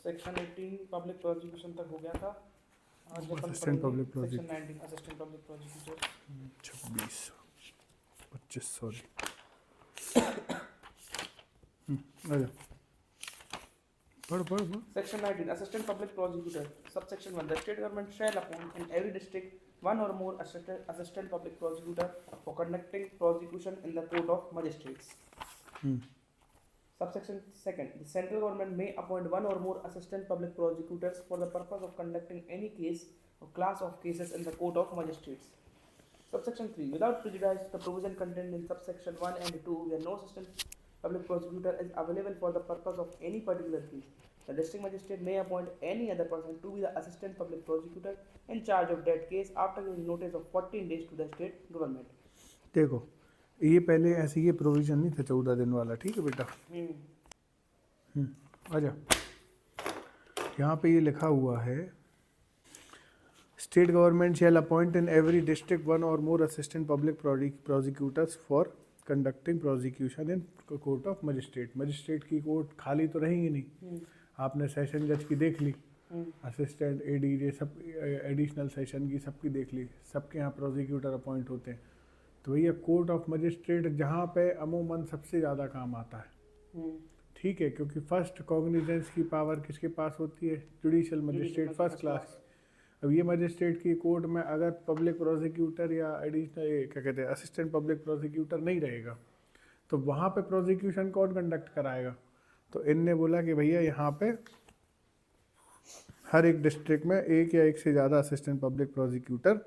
Section 18 public prosecution तक हो गया था। आज अपन assistant public section 19 assistant public prosecutor 25 sorry. आजा पढ़। Section 19 Assistant Public Prosecutor Subsection 1 The state government shall appoint in every district one or more assistant public prosecutor for conducting prosecution in the court of magistrates. Subsection 2 The central government may appoint one or more assistant public prosecutors for the purpose of conducting any case or class of cases in the court of magistrates. Subsection 3 Without prejudice to the provision contained in subsection 1 and 2 where no assistant public prosecutor is available for the purpose of any particular case, the district magistrate may appoint any other person to be the assistant public prosecutor in charge of that case after giving notice of 14 days to the state government. देखो ये पहले ऐसे ये provision नहीं था 14 दिन वाला, ठीक है बेटा। आजा यहाँ पे ये लिखा हुआ है state government shall appoint in every district one और more assistant public prosecutors for conducting prosecution in court of magistrate. Magistrate की कोर्ट खाली तो रहेंगी नहीं, आपने सेशन जज की देख ली, असिस्टेंट एडी सब एडिशनल सेशन की सबकी देख ली, सबके यहाँ प्रोसिक्यूटर अपॉइंट होते हैं। तो भैया कोर्ट ऑफ मजिस्ट्रेट जहाँ पे अमूमन सबसे ज़्यादा काम आता है, ठीक है, क्योंकि फर्स्ट कॉग्निजेंस की पावर किसके पास होती है? Judicial magistrate first class. अब ये मजिस्ट्रेट की कोर्ट में अगर पब्लिक प्रोसिक्यूटर या एडिशनल क्या कहते हैं असिस्टेंट पब्लिक प्रोसिक्यूटर नहीं रहेगा तो वहाँ पे प्रोसिक्यूशन कौन कंडक्ट कराएगा? तो इनने बोला कि भैया यहाँ पे हर एक डिस्ट्रिक्ट में एक या एक से ज़्यादा असिस्टेंट पब्लिक प्रोसिक्यूटर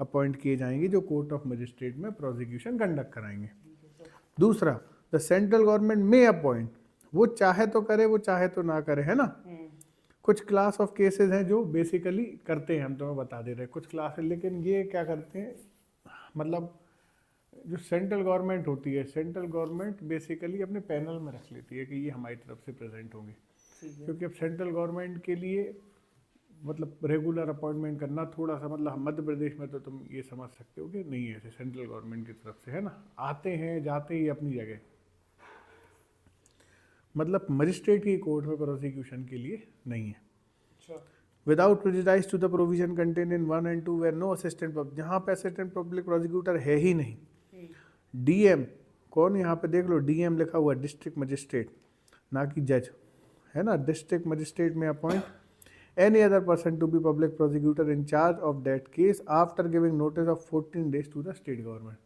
अपॉइंट किए जाएंगे जो कोर्ट ऑफ मजिस्ट्रेट में प्रोसिक्यूशन कंडक्ट कराएंगे। दूसरा, द सेंट्रल गवर्नमेंट में अपॉइंट, वो चाहे तो करे वो चाहे तो ना करे, है ना। कुछ क्लास ऑफ केसेस हैं जो बेसिकली करते हैं, हम तुम्हें बता दे रहे हैं कुछ क्लास है, लेकिन ये क्या करते हैं, मतलब जो सेंट्रल गवर्नमेंट होती है, सेंट्रल गवर्नमेंट बेसिकली अपने पैनल में रख लेती है कि ये हमारी तरफ से प्रेजेंट होंगे, क्योंकि अब सेंट्रल गवर्नमेंट के लिए मतलब रेगुलर अपॉइंटमेंट करना थोड़ा सा, मतलब मध्य प्रदेश में तो तुम ये समझ सकते हो कि नहीं है ऐसे सेंट्रल गवर्नमेंट की तरफ से, है ना, आते हैं जाते ही अपनी जगह, मतलब मजिस्ट्रेट की कोर्ट में प्रोसिक्यूशन के लिए नहीं है। Without prejudice to the provision contain in 1 and 2 where no assistant, जहाँ पे असिस्टेंट पब्लिक प्रोसिक्यूटर है ही नहीं, डीएम कौन, यहाँ पे देख लो डीएम लिखा हुआ, डिस्ट्रिक्ट मजिस्ट्रेट, ना कि जज, है ना। District magistrate may appoint any other person to be public prosecutor in charge of that case after giving notice of 14 days to the state government.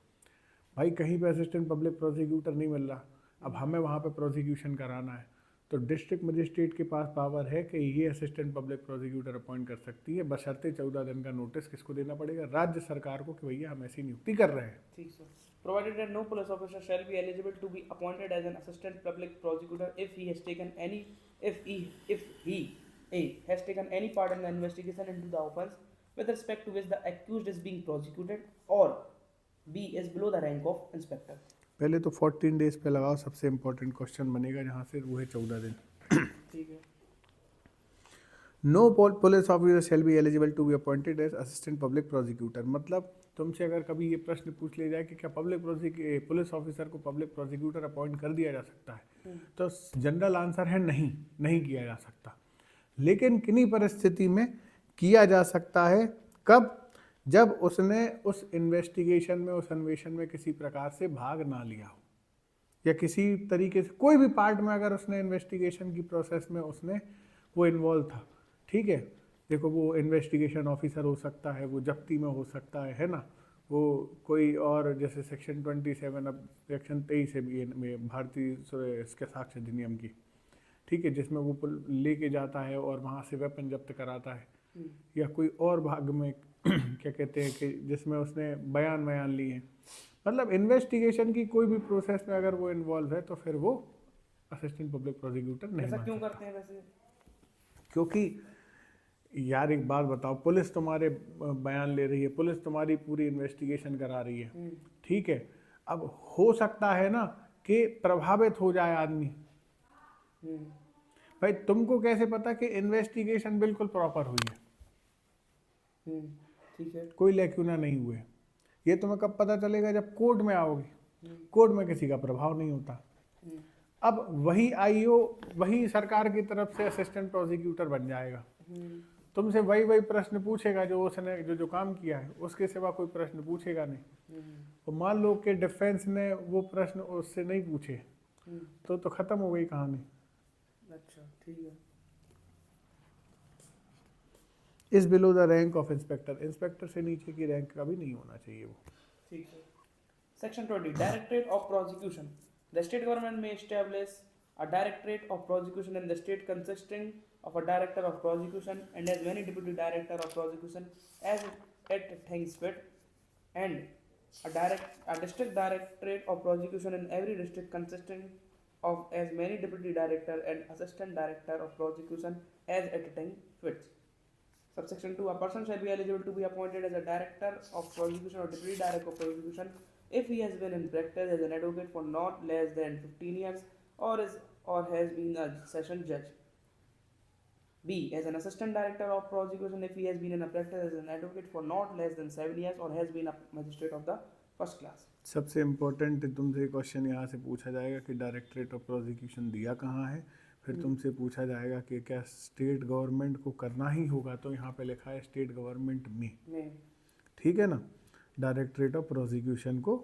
भाई कहीं पे असिस्टेंट पब्लिक प्रोसिक्यूटर नहीं मिल रहा, अब हमें वहाँ पे प्रोसिक्यूशन कराना है, तो डिस्ट्रिक्ट मजिस्ट्रेट के पास पावर है कि ये असिस्टेंट पब्लिक प्रोसिक्यूटर अपॉइंट कर सकती है, बशर्ते 14 दिन का नोटिस किसको देना पड़ेगा? राज्य सरकार को, कि भैया हम ऐसी नियुक्ति कर रहे हैं। ठीक sir. Provided that no police officer shall be eligible to be appointed as an assistant public prosecutor if he has taken any part in the investigation into the offence with respect to which the accused is being prosecuted, or B is below the rank of inspector. पहले तो 14 days पे लगाओ, सबसे important question बनेगा जहाँ से, वो है 14 दिन। ठीक है। No police officer shall be eligible to be appointed as assistant public prosecutor. मतलब तुमसे अगर कभी ये प्रश्न पूछ लिया जाए कि क्या पुलिस ऑफिसर को पब्लिक प्रोसिक्यूटर अपॉइंट कर दिया जा सकता है, तो जनरल आंसर है नहीं, नहीं किया जा सकता। लेकिन किन्हीं परिस्थिति में किया जा सकता है, कब? जब उसने उस इन्वेस्टिगेशन में, उस अन्वेषण में किसी प्रकार से भाग ना लिया हो, या किसी तरीके से कोई भी पार्ट में अगर उसने इन्वेस्टिगेशन की प्रोसेस में उसने वो इन्वॉल्व था, ठीक है। देखो वो इन्वेस्टिगेशन ऑफिसर हो सकता है, वो जब्ती में हो सकता है ना, वो कोई और, जैसे सेक्शन 27 अब सेक्शन 23 है में भारतीय इसके साक्ष्य अधिनियम की, ठीक है, जिसमें वो लेके जाता है और वहाँ से वेपन जब्त कराता है, या कोई और भाग में क्या कहते हैं कि जिसमें उसने बयान लिए हैं, मतलब इन्वेस्टिगेशन की कोई भी प्रोसेस में अगर वो इन्वॉल्व है तो फिर वो असिस्टेंट पब्लिक प्रोसिक्यूटर नहीं। ऐसा क्यों करते हैं वैसे? क्योंकि यार एक बात बताओ, पुलिस तुम्हारे बयान ले रही है, पुलिस तुम्हारी पूरी इन्वेस्टिगेशन करा रही है, ठीक है, अब हो सकता है ना कि प्रभावित हो जाए आदमी। भाई तुमको कैसे पता कि इन्वेस्टिगेशन बिल्कुल प्रॉपर हुई है? ठीक है, कोई लैक्यूना नहीं हुए, ये तुम्हें कब पता चलेगा? जब कोर्ट में आओगे, कोर्ट में किसी का प्रभाव नहीं होता। अब वही आईओ वही सरकार की तरफ से असिस्टेंट प्रोसिक्यूटर बन जाएगा, तुमसे वही वही प्रश्न पूछेगा जो उसने जो काम किया है, उसके सिवा कोई प्रश्न पूछेगा नहीं। तो मान लो कि डिफेंस ने वो प्रश्न उससे नहीं पूछे तो खत्म हो गई कहानी। अच्छा ठीक है। इस below the rank of inspector, inspector से नीचे की रैंक का भी नहीं होना चाहिए वो। ठीक है। Section 20 Directorate of Prosecution. The state government may establish a directorate of prosecution in the state consisting of a director of prosecution and as many deputy director of prosecution as it thinks fit, and a district directorate of prosecution in every district consisting of as many deputy director and assistant director of prosecution as it thinks fit. Subsection 2 A person shall be eligible to be appointed as a director of prosecution or deputy director of prosecution if he has been in practice as an advocate for not less than 15 years or has been a session judge. B. As an assistant director of prosecution if he has been in a practice as an advocate for not less than 7 years or has been a magistrate of the first class. सबसे important तुमसे question यहाँ से पूछा जाएगा कि directorate of prosecution दिया कहाँ है, फिर तुमसे पूछा जाएगा कि क्या स्टेट गवर्नमेंट को करना ही होगा, तो यहाँ पे लिखा है स्टेट गवर्नमेंट में, ठीक है ना, डायरेक्टरेट ऑफ प्रोसिक्यूशन को।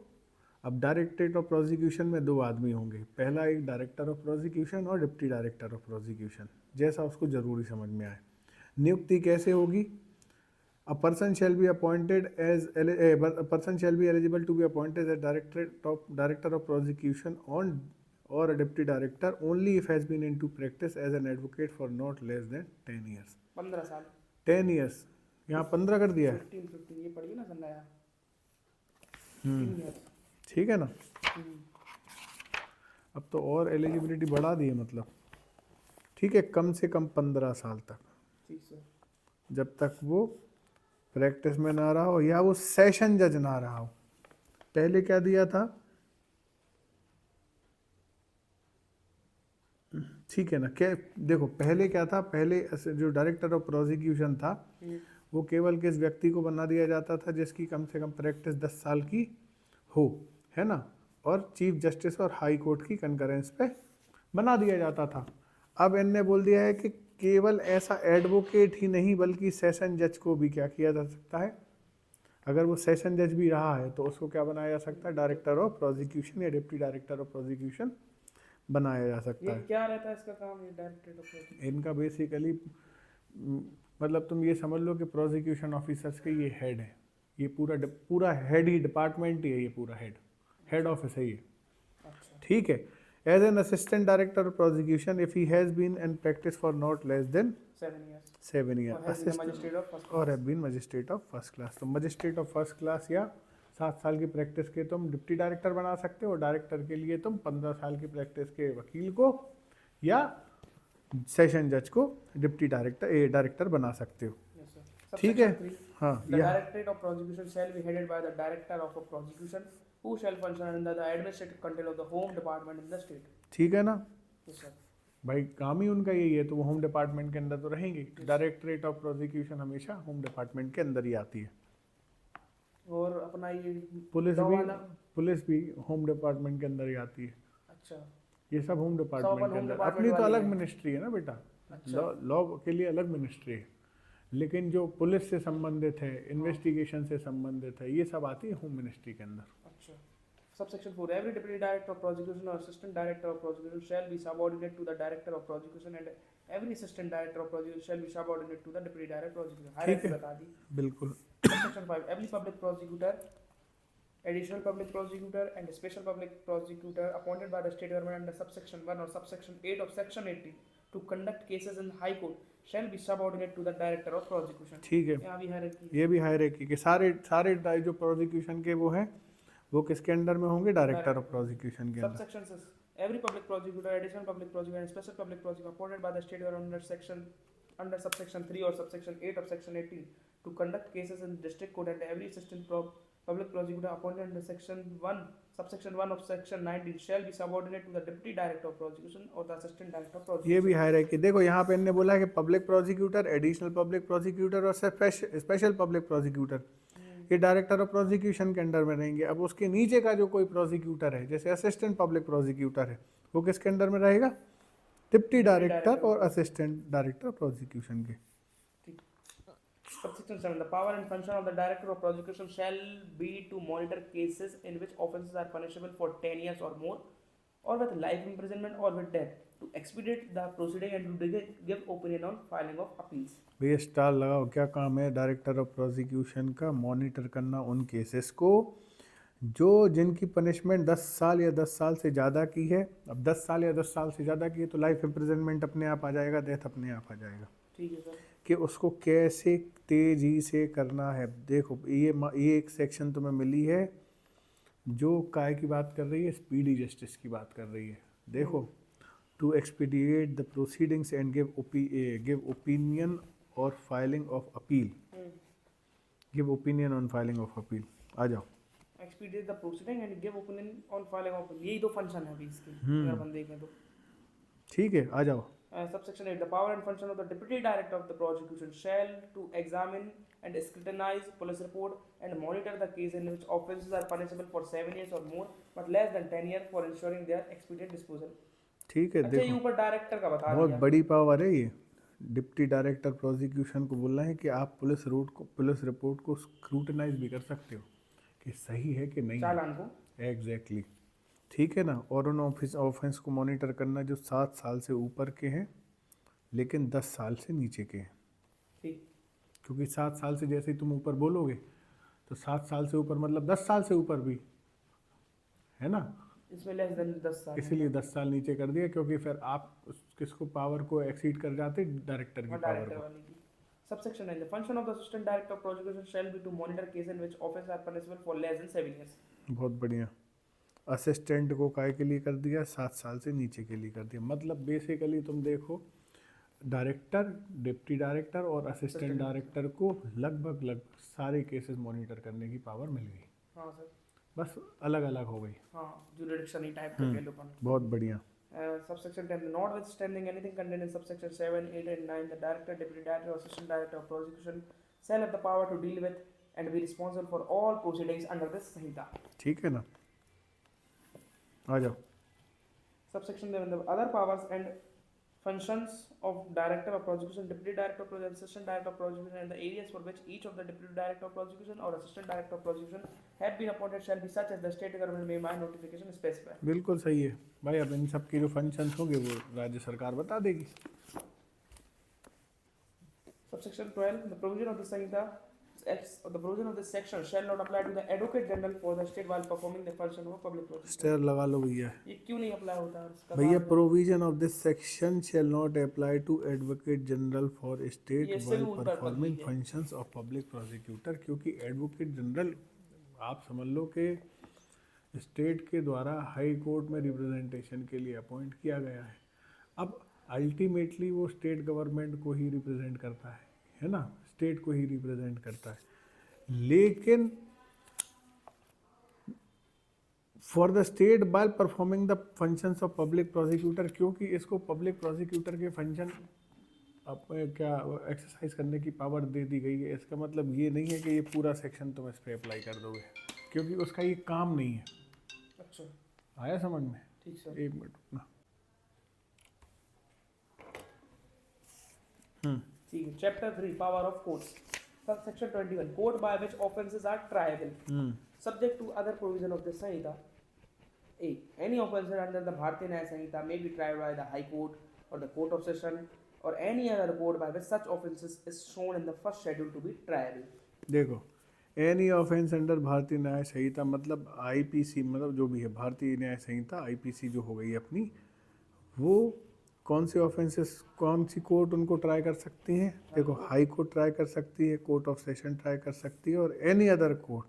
अब डायरेक्टरेट ऑफ प्रोसिक्यूशन में दो आदमी होंगे, पहला एक डायरेक्टर ऑफ प्रोसिक्यूशन और डिप्टी डायरेक्टर ऑफ प्रोसिक्यूशन, जैसा उसको ज़रूरी समझ में आए। नियुक्ति कैसे होगी? A person shall be appointed as a person shall be eligible to be appointed as director of prosecution or a deputy director only if has been into practice as an advocate for not less than 10 years. 15 साल 10 years यहाँ 15 कर दिया है। 15 ये पढ़िए ना संध्या। ठीक है ना। अब तो और एलिजिबिलिटी बढ़ा दी है, मतलब ठीक है, कम से कम 15 साल तक, ठीक है, जब तक वो प्रैक्टिस में ना रहा हो या वो सेशन जज ना रहा हो। पहले क्या दिया था, ठीक है ना, क्या देखो पहले क्या था, पहले जो डायरेक्टर ऑफ प्रोसिक्यूशन था वो केवल किस व्यक्ति को बना दिया जाता था जिसकी कम से कम प्रैक्टिस 10 साल की हो, है ना, और चीफ जस्टिस और हाई कोर्ट की कंकरेंस पे बना दिया जाता था। अब इनने बोल दिया है कि केवल ऐसा एडवोकेट ही नहीं बल्कि सेशन जज को भी क्या किया जा सकता है, अगर वो सेशन जज भी रहा है तो उसको क्या बनाया जा सकता है, डायरेक्टर ऑफ प्रोसिक्यूशन या डिप्टी डायरेक्टर ऑफ प्रोसिक्यूशन बनाया जा सकता ये है। क्या रहता है इसका काम, ये डायरेक्टरेट ऑफ प्रोसिक्यूशन? इनका बेसिकली मतलब तुम ये समझ लो कि प्रोसिक्यूशन ऑफिसर्स के ये हेड है, ये पूरा हेड ही डिपार्टमेंट ही है, ये पूरा हेड ऑफिस है ये, अच्छा, ठीक है। As an assistant director of prosecution if he has been in practice for not less than 7 years और has been a magistrate of first और have been magistrate of first class, तो magistrate of first class या 7 साल की practice के तुम deputy director बना सकते हो, डायरेक्टर के लिए तुम 15 साल की प्रैक्टिस के वकील को या सेशन जज को डिप्टी डायरेक्टर बना सकते हो, ठीक है। हाँ, The Directorate of Prosecution shall be headed by the Director of Prosecution, who shall function under the administrative control of the Home Department in the state. ठीक है ना Yes, sir. भाई, काम ही उनका यही है, तो वो होम डिपार्टमेंट के अंदर तो रहेंगे। डायरेक्टरेट ऑफ प्रोसिक्यूशन हमेशा होम डिपार्टमेंट के अंदर ही आती है। और अपना ये पुलिस भी होम डिपार्टमेंट के अंदर ही आती है। अच्छा, ये सब होम डिपार्टमेंट के अंदर, department अपनी तो वाली अलग है। मिनिस्ट्री है ना बेटा, अच्छा। लॉ के लिए अलग मिनिस्ट्री है, लेकिन जो पुलिस से संबंधित है, इन्वेस्टिगेशन से संबंधित है, ये सब आती है होम मिनिस्ट्री के अंदर। अच्छा। Subsection 4 Every deputy director of prosecution or assistant director of prosecution shall be subordinate to the director of prosecution and every assistant director of prosecution shall be subordinate to the deputy director of prosecution. ठीक है, बता दी। बिल्कुल। Subsection 5 Every public prosecutor, additional public prosecutor and special public prosecutor appointed by the state government under subsection 1 or subsection 8 of section 18 to conduct cases in high court shall be subordinate to the director of prosecution. ठीक है, यहाँ भी hierarchy है। ये भी hierarchy के सारे जो प्रोसिक्यूशन के वो हैं वो किसके अंडर में होंगे, डायरेक्टर ऑफ प्रोसिक्यूशन के अंदर। Subsection 6 Every public prosecutor, additional public prosecutor and special public prosecutor appointed by the state government under subsection 3 or subsection 8 of section 18 to conduct cases in district court and every assistant public prosecutor appointed under subsection 1 of section 19 shall be subordinate to the deputy director of prosecution or the assistant director of prosecution. ये भी hierarchy देखो, यहाँ पे इन्होंने बोला है कि public prosecutor, additional public prosecutor और स्पेशल पब्लिक प्रोसिक्यूटर ये डायरेक्टर ऑफ प्रोसिक्यूशन के अंडर में रहेंगे। अब उसके नीचे का जो कोई प्रोसिक्यूटर है, जैसे असिस्टेंट पब्लिक प्रोसिक्यूटर है, वो किसके अंडर में रहेगा? डिप्टी डायरेक्टर और असिस्टेंट डायरेक्टर प्रोसिक्यूशन के। Subsection 7. The power and function of the director of prosecution shall be to monitor cases in which offences are punishable for 10 years or more, or with life imprisonment or with death, to expedite the proceeding and to give opinion on filing of appeals. भैया star लगाओ, क्या काम है director of prosecution का? Monitor करना उन cases को जो जिनकी पनिशमेंट 10 साल या 10 साल से ज़्यादा की है। अब 10 साल या 10 साल से ज़्यादा की है तो लाइफ इम्प्रिजनमेंट अपने आप आ जाएगा, डेथ अपने आप आ जाएगा। ठीक है सर। कि उसको कैसे तेज़ी से करना है। देखो ये एक सेक्शन तुम्हें मिली है जो काय की बात कर रही है, स्पीडी जस्टिस की बात कर रही है। देखो, to expedite the proceedings and give opinion और filing of appeal. Give opinion on filing of appeal. आ जाओ। Expedite the proceeding and give opinion on filing of appeal. यही दो फंक्शन है अभी इसके, अगर हम देखें तो। ठीक है, आ जाओ। Subsection 8. The power and function of the deputy director of the prosecution shall to examine and scrutinize police report and monitor the case in which offences are punishable for 7 years or more, but less than 10 years, for ensuring their expedient disposal. ठीक है, अच्छा, ये देखो ऊपर director का बता बहुत दिया। बड़ी पावर है ये। डिप्टी डायरेक्टर प्रोसिक्यूशन को बोलना है कि आप पुलिस रिपोर्ट को स्क्रूटनाइज भी कर सकते हो कि सही है कि नहीं। चालान को। एग्जैक्टली, ठीक है ना। और उन ऑफेंस को मॉनिटर करना जो 7 साल से ऊपर के हैं लेकिन 10 साल से नीचे के हैं। ठीक। क्योंकि 7 साल से जैसे ही तुम ऊपर बोलोगे तो 7 साल से ऊपर मतलब 10 साल से ऊपर भी है ना। इसमें लेस देन 10 साल, इसीलिए 10 साल नीचे कर दिया, क्योंकि फिर आप किसको पावर को एक्सीड कर जाते, डायरेक्टर की पावर को। Subsection 9. The function of the assistant director of prosecution shall be to monitor cases in which offences are punishable for less than 7 years. बहुत बढ़िया। असिस्टेंट को काय के लिए कर दिया? 7 साल से नीचे के लिए कर दिया। मतलब बेसिकली तुम देखो, डायरेक्टर, डिप्टी डायरेक्टर और असिस्टेंट डायरेक्टर को लगभग सारे केसेस मॉनिटर करने की पावर मिल गई। हाँ सर, बस अलग अलग हो गई। हाँ, जुरिडिक्शन ही टाइप का कह लो। बहुत बढ़िया। Subsection 10. Notwithstanding anything contained in subsection 7, 8 and 9, the director, deputy director or assistant director of prosecution shall have the power to deal with and be responsible for all proceedings under this Sanhita. ठीक है ना, आ जाओ। Subsection 11. The other powers and functions of director of prosecution, deputy director of prosecution, assistant director of prosecution, and the areas for which each of the deputy director of prosecution or assistant director of prosecution have been appointed shall be such as the state government may by notification specify. बिल्कुल सही है भाई। अब इन सब की जो functions होंगे वो राज्य सरकार बता देगी। Subsection 12. The provision of this section shall not apply to the Advocate General for the state while performing the function of a public prosecutor. Stair लगा लो भैया। ये क्यों नहीं अप्लाई होता है इसका? भैया, provision of this section shall not apply to advocate general for state while performing functions of public prosecutor. क्योंकि एडवोकेट जनरल आप समझ लो कि स्टेट के द्वारा हाई कोर्ट में रिप्रेजेंटेशन के लिए अपॉइंट किया गया है। अब अल्टीमेटली वो स्टेट गवर्नमेंट को ही रिप्रेजेंट करता है ना, स्टेट को ही रिप्रेजेंट करता है। लेकिन for the state by performing the functions of public prosecutor, क्योंकि इसको पब्लिक प्रोसिक्यूटर के फंक्शन क्या एक्सरसाइज करने की पावर दे दी गई है। इसका मतलब ये नहीं है कि ये पूरा सेक्शन तुम इस पर अप्लाई कर दोगे, क्योंकि उसका ये काम नहीं है। अच्छा, आया समझ में? ठीक सर। एक मिनट ना। ठीक है। Chapter 3. Power of courts. Subsection 21. Court by which offences are triable. Subject to other provision of the Sanhita. A. Any offences under the Bharatiya Nyaya Sanhita may be tried by the High Court or the Court of Session or any other court by which such offences is shown in the first schedule to be triable. देखो, any offence under भारतीय न्याय संहिता मतलब IPC, मतलब जो भी है भारतीय न्याय संहिता IPC जो हो गई अपनी, वो कौन से ऑफेंसेस कौन सी कोर्ट उनको ट्राई कर सकती हैं? देखो, हाई कोर्ट ट्राई कर सकती है, कोर्ट ऑफ सेशन ट्राई कर सकती है और एनी अदर कोर्ट।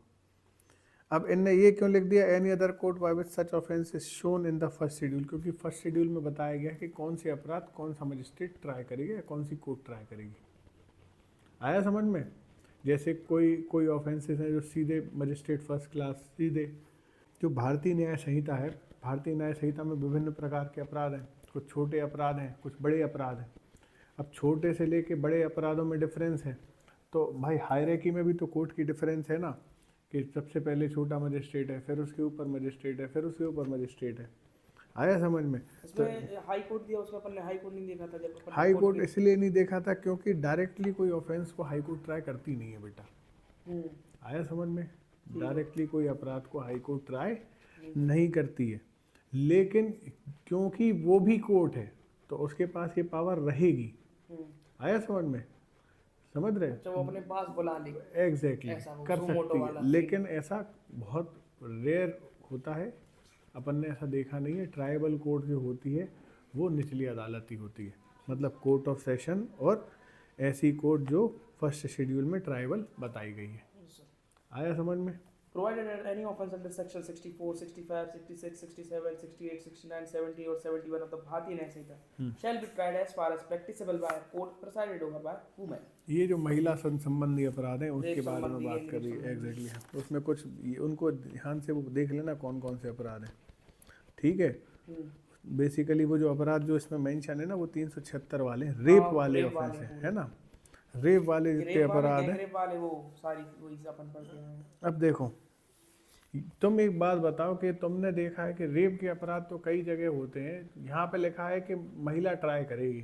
अब इनने ये क्यों लिख दिया any other court by which such offence is shown in the first schedule? क्योंकि फर्स्ट शेड्यूल में बताया गया कि कौन से अपराध कौन सा मजिस्ट्रेट ट्राई करेगी या कौन सी कोर्ट ट्राई करेगी। आया समझ में? जैसे कोई ऑफेंसेस हैं जो सीधे मजिस्ट्रेट फर्स्ट क्लास, सीधे जो भारतीय न्याय संहिता है, भारतीय न्याय संहिता में विभिन्न प्रकार के अपराध हैं, कुछ छोटे अपराध हैं, कुछ बड़े अपराध हैं। अब छोटे से लेके बड़े अपराधों में डिफरेंस है, तो भाई हायरार्की में भी तो कोर्ट की डिफरेंस है ना, कि सबसे पहले छोटा मजिस्ट्रेट है, फिर उसके ऊपर मजिस्ट्रेट है, फिर उसके ऊपर मजिस्ट्रेट है। आया समझ में? तो इसमें हाई कोर्ट दिया, उसमें अपन ने हाई कोर्ट नहीं देखा था जब अपन ने हाई कोर्ट कोर्ट की। इसलिए नहीं देखा था क्योंकि डायरेक्टली कोई ऑफेंस को हाई कोर्ट ट्राई करती नहीं है बेटा। हम्म, आया समझ में? है। डायरेक्टली कोई अपराध को हाई कोर्ट ट्राई नहीं। नहीं करती है, लेकिन क्योंकि वो भी कोर्ट है तो उसके पास ये पावर रहेगी। हम्म, आया समझ में? समझ रहे? अच्छा, वो अपने पास बुला ले, एग्जैक्टली ऐसा वो कर सुमोटो सकती है, वाला लेकिन ऐसा बहुत रेयर होता है, अपन ने ऐसा देखा नहीं है। ट्राइबल कोर्ट जो होती है वो निचली अदालत ही होती है, मतलब कोर्ट ऑफ सेशन और ऐसी कोर्ट जो फर्स्ट शेड्यूल में ट्राइबल बताई गई है। सीन। आया समझ में? Provided that any offence under section 64, 65, 66, 67, 68, 69, 70 or 71 of the Bharatiya Nyaya Samhita shall be tried as far as practicable by a court presided over by women. ये जो महिला संबंधी अपराध हैं उसके रेप बारे में संबंधी, बात कर रही है। संबंधी। एग्जैक्टली उसमें कुछ उनको ध्यान से वो देख लेना कौन कौन से अपराध हैं, ठीक है? बेसिकली वो जो अपराध जो इसमें मेंशन है ना वो 376 वाले रेप वाले रेप ऑफेंस वाले है ना? रेप वाले जितने रेप वाले, अपराध हैं। गैंगरेप वाले, वो सारी वही अपन पढ़ते हैं। अब देखो, तुम एक बात बताओ कि तुमने देखा है कि रेप के अपराध तो कई जगह होते हैं, यहाँ पे लिखा है कि महिला ट्राई करेगी,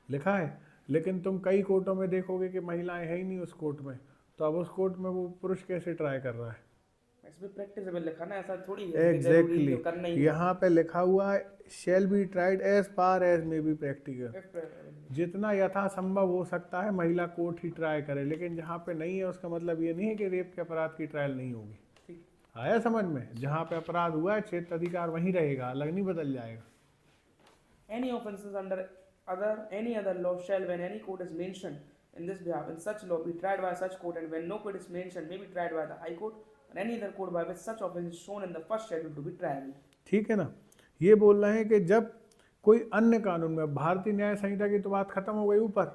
लिखा है, लेकिन तुम कई कोर्टों में देखोगे कि महिलाएं है ही नहीं उस कोर्ट में, तो अब उस कोर्ट में वो पुरुष कैसे ट्राई कर रहा है? इसमें प्रैक्टिसेबल लिखा ना, ऐसा थोड़ी है कि जरूरी एग्जैक्टली है, करना ही है। यहाँ पे लिखा हुआ है shall be tried as far as may be practical, जितना यथासंभव हो सकता है महिला कोर्ट ही ट्राई करे, लेकिन जहाँ पे नहीं है उसका मतलब ये नहीं है कि रेप के अपराध की ट्रायल नहीं होगी। ठीक। आया समझ में? जहाँ पे अपराध हुआ है क्षेत्र अधिकार वहीं रहेगा, अलग नहीं बदल जाएगा। Any offences under any other law shall, when any court is mentioned in this behalf in such law, be tried by such court, and when no court is mentioned, may be tried by the High Court and any other court by which such offence is shown in the first schedule to be triable. ठीक है ना? ये बोल रहे हैं कि जब कोई अन्य कानून में, भारतीय न्याय संहिता की तो बात खत्म हो गई ऊपर,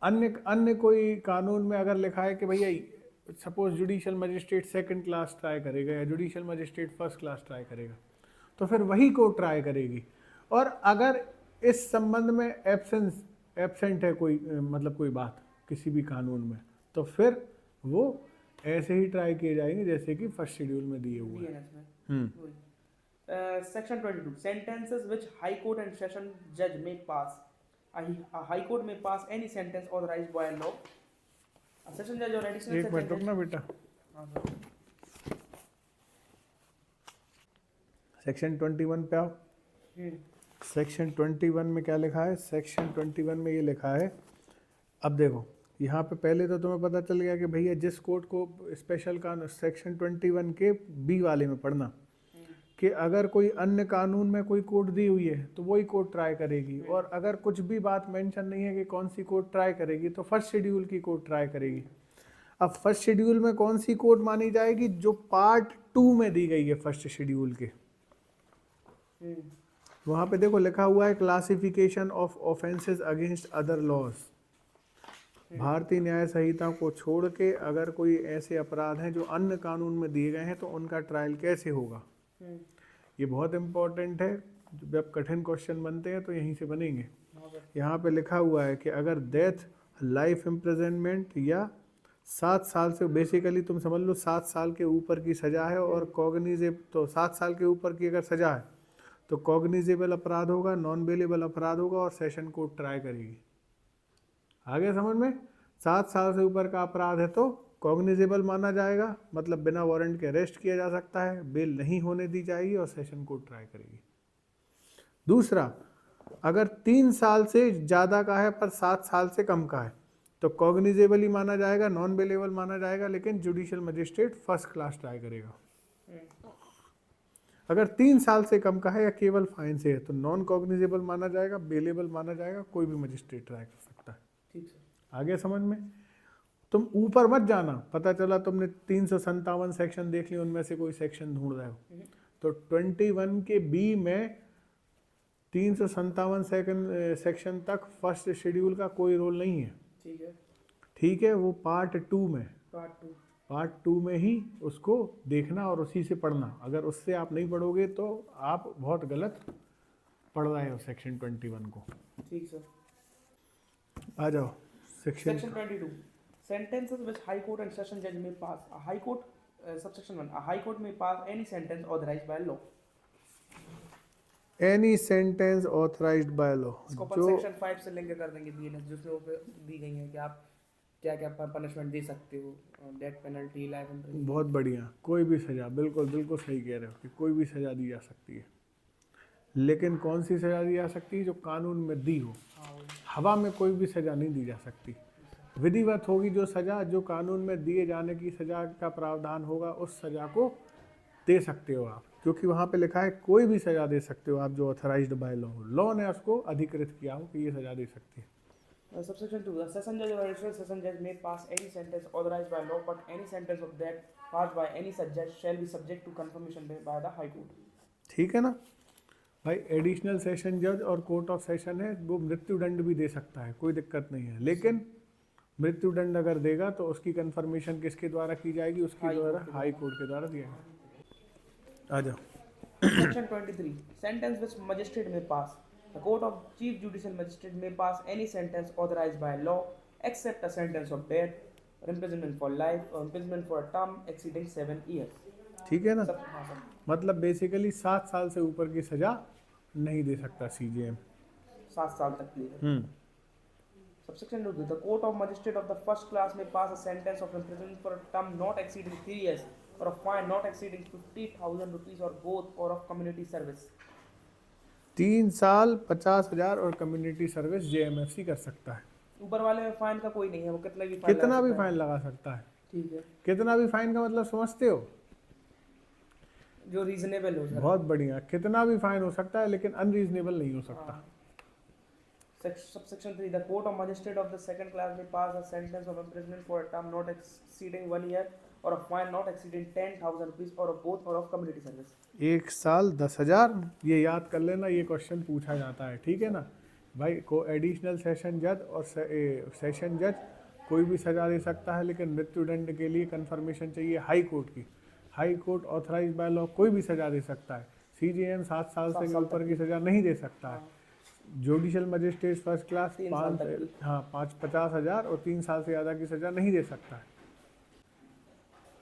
अन्य कोई कानून में अगर लिखा है कि भैया suppose judicial magistrate second class try करेगा या judicial magistrate first class try करेगा, तो फिर वही कोर्ट ट्राई करेगी। और अगर इस संबंध में एब्सेंट है कोई, मतलब कोई बात किसी भी कानून में, तो फिर वो ऐसे ही ट्राई किए जाएंगे जैसे कि फर्स्ट शेड्यूल में दिए हुए हैं। Section 22. Sentences which High Court and Session Judge may pass. A High Court may pass any sentence authorized by law. A Session Judge or additional एक Session मिनट Judge. रुकना बेटा। सेक्शन 21 पे आओ। Section 21 में क्या लिखा है? सेक्शन 21 में ये लिखा है, अब देखो यहाँ पे पहले तो तुम्हें पता चल गया कि भैया जिस कोर्ट को स्पेशल कानून सेक्शन 21 के बी वाले में पढ़ना कि अगर कोई अन्य कानून में कोई कोर्ट दी हुई है तो वही कोर्ट ट्राई करेगी, और अगर कुछ भी बात मेंशन नहीं है कि कौन सी कोर्ट ट्राई करेगी तो फर्स्ट शेड्यूल की कोर्ट ट्राई करेगी। अब फर्स्ट शेड्यूल में कौन सी कोर्ट मानी जाएगी? जो पार्ट 2 में दी गई है फर्स्ट शेड्यूल के, वहाँ पे देखो लिखा हुआ है classification of offences against other laws. Bharatiya Nyaya संहिता को छोड़ के अगर कोई ऐसे अपराध हैं जो अन्य कानून में दिए गए हैं तो उनका ट्रायल कैसे होगा? ये बहुत इंपॉर्टेंट है, जब कठिन क्वेश्चन बनते हैं तो यहीं से बनेंगे। यहाँ पे लिखा हुआ है कि अगर डेथ, लाइफ इम्प्रिजनमेंट या 7 साल से, बेसिकली तुम समझ लो 7 साल के ऊपर की सज़ा है और कॉग्निजेबल, तो 7 साल के ऊपर की अगर सज़ा है तो कॉग्निजेबल अपराध होगा, नॉन बेलेबल अपराध होगा और सेशन कोर्ट ट्राई करेगी। आगे समझ में? 7 साल से ऊपर का अपराध है तो कॉग्निजेबल माना जाएगा, मतलब बिना वारंट के अरेस्ट किया जा सकता है, बेल नहीं होने दी जाएगी और सेशन कोर्ट ट्राई करेगी। दूसरा, अगर 3 साल से ज़्यादा का है पर 7 साल से कम का है तो कॉग्निजेबल ही माना जाएगा, नॉन बेलेबल माना जाएगा, लेकिन judicial magistrate first class try करेगा। अगर 3 साल से कम का है या केवल फाइन से है तो नॉन कॉग्निजेबल माना जाएगा, बेलेबल माना जाएगा, कोई भी मजिस्ट्रेट ट्राई कर सकता है। ठीक है। आगे समझ में? तुम ऊपर मत जाना, पता चला तुमने 357 सेक्शन देख लिया, उनमें से कोई सेक्शन ढूंढ रहे हो, तो 21 के बी में 357 सेक्शन तक फर्स्ट शेड्यूल का कोई रोल नहीं है। ठीक है। ठीक है, वो पार्ट 2 में, पार्ट 2 में ही उसको देखना और उसी से पढ़ना। अगर उससे आप नहीं पढ़ोगे तो आप बहुत गलत पढ़ रहे हो सेक्शन 21 को। ठीक सर। आ जाओ section 22. Sentences which High Court and Session Judge may pass. A High Court, subsection 1. A High Court may pass any sentence authorized by law. Any sentence authorised by law, इसको अपन जो section 5 से link कर देंगे BNS, जिसमें वो दी गई है कि आप क्या क्या पनिशमेंट दे सकते हो, डेथ पेनल्टी, लाइफ इम्प्रिजनमेंट। बहुत बढ़िया, कोई भी सज़ा, बिल्कुल बिल्कुल सही कह रहे हो कि कोई भी सज़ा दी जा सकती है, लेकिन कौन सी सज़ा दी जा सकती है? जो कानून में दी हो। हाँ वही। हवा में कोई भी सज़ा नहीं दी जा सकती, विधिवत होगी जो सज़ा, जो कानून में दिए जाने की सज़ा का प्रावधान होगा उस सज़ा को दे सकते हो आप, क्योंकि वहाँ पे लिखा है कोई भी सज़ा दे सकते हो आप जो ऑथराइज्ड बाय लॉ हो, लॉ ने उसको अधिकृत किया हो कि ये सज़ा दे सकती है। Subsection 2. The session judge or additional session judge may pass any sentence authorized by law, but any sentence of that passed by any such judge shall be subject to confirmation by the High Court. ठीक है ना भाई, additional session जज और court of session है, वो मृत्युदंड भी दे सकता है, कोई दिक्कत नहीं है, लेकिन मृत्युदंड अगर देगा तो उसकी कंफर्मेशन किसके द्वारा की जाएगी? उसके द्वारा, हाई कोर्ट के द्वारा दिया जाएगा। आ जाओ। Section 23. Sentence which magistrate may pass. The Court of Chief Judicial Magistrate may pass any sentence authorized by law, except a sentence of death, or imprisonment for life, or imprisonment for a term exceeding 7 years. ठीक है ना, हाँ sir. मतलब basically 7 साल से ऊपर की सज़ा नहीं दे सकता सीजेएम। 7 साल तक की है। Subsection 2. The Court of Magistrate of the first class may pass a sentence of imprisonment for a term not exceeding 3 years, or a fine not exceeding 50,000 rupees, or both, or of community service. 3 साल 50,000 और community service JMFC कर सकता है। ऊपर वाले में fine का कोई नहीं है, वो कितना भी फाइन कितना लगा भी सकता है। फाइन लगा सकता है। ठीक है, कितना भी फाइन का मतलब समझते हो? जो रीजनेबल हो सर। बहुत बढ़िया, कितना भी फाइन हो सकता है लेकिन अनरीजनेबल नहीं हो सकता। Subsection 3. The Court of Magistrate of the second class may pass a sentence of imprisonment for a term not exceeding 1 year, or a fine not exceeding 10,000 rupees, or of both, or of community service. 1 साल 10,000, ये याद कर लेना, ये question पूछा जाता है, ठीक है ना भाई। को एडिशनल सेशन जज और सेशन जज कोई भी सज़ा दे सकता है, लेकिन मृत्युदंड के लिए कंफर्मेशन चाहिए हाई कोर्ट की। High court authorise by law कोई भी सज़ा दे सकता है, सीजेएम 7 साल से ऊपर की सज़ा नहीं दे सकता है। जुडिशल मजिस्ट्रेट फर्स्ट क्लास 50,000 और 3 साल से ज़्यादा की सज़ा नहीं दे सकता है।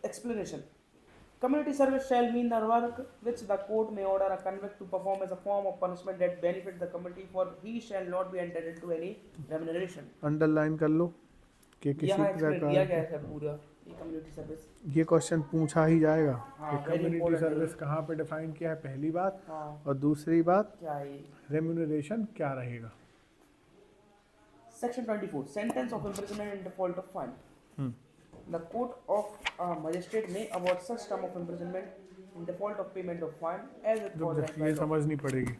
Explanation. Community service shall mean the work which the court may order a convict to perform as a form of punishment that benefits the community, for he shall not be entitled to any remuneration. Underline कर लो कि किसी यहाँ explain किया गया प्रकार है sir पूरा ये कम्युनिटी सर्विस। ये क्वेश्चन पूछा ही जाएगा हाँ, कि very कम्युनिटी important है। सर्विस कहाँ पे डिफाइन किया है, पहली बात, हाँ, और दूसरी बात क्या है ये? रेम्यूनरेशन क्या रहेगा। Section 24. Sentence of imprisonment in default of fine. The court of magistrate may award such term of imprisonment in default of payment of fine as it रुक जा, authorized by ये law. समझनी पड़ेगी।